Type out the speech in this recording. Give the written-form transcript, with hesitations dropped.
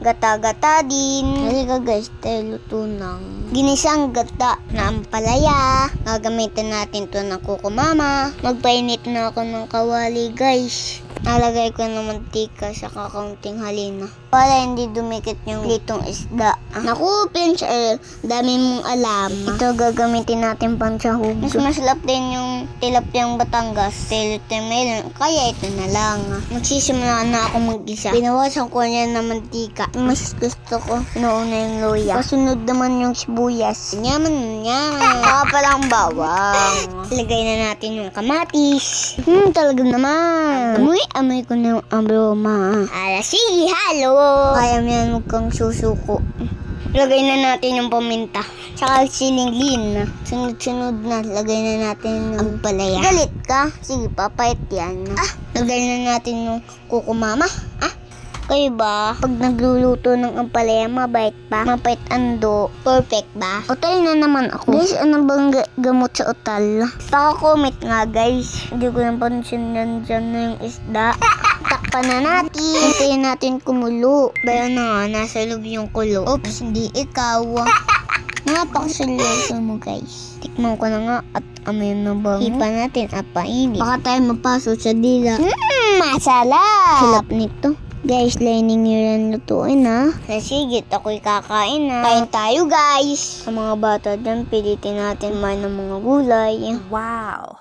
gata-gata din. Halika guys, tayo luto ng ginisang gata na ampalaya. Gagamitin natin to ng kukumama. Magpainit na ako ng kawali guys. Nalagay ko ng mantika sa kakaunting halina para hindi dumikit yung litong isda. Naku, Prince, dami mong alam. Ito gagamitin natin pang sahog. Mas maslap din yung tilapiyang Batangas. Melon. Kaya ito na lang. Magsisimula na ako mag-isa. Binawasan ko niya ng mantika. Mas gusto ko nauna yung luya. Kasunod naman yung sibuyas. Yaman. Saka palang bawang. Lagay na natin yung kamatis. Talaga naman. Amoy ko na yung aroma. Sige, halo. Kaya mo yan, huwag kang susuko. Lagay na natin yung paminta. Tsaka silinglin. Sunod-sunod na. Lagay na natin yung ampalaya. Galit ka? Sige, papait yan. Lagay na natin yung kukumama. Kayo ba? Pag nagluluto ng ampalaya, mabait pa? Mapait ando? Perfect ba? Otal na naman ako. Guys, ano bang gamot sa otal? Paka-comment nga guys. Hindi ko napansin dyan na yung isda. Takpan na natin. Hintayin natin kumulo. Bayo na nga, nasa loob yung kulo. Oops, hindi ikaw. Napakaseryoso mo guys. Tikman ko na nga at amoy na bango. Ipa natin at painit. Baka tayo mapasok sa dila. Masarap! Sarap nito. Guys, lining nyo yan lutuin Sige, ako'y kakain Kain tayo guys. Sa mga bata dyan, pilitin natin man ng mga gulay. Wow!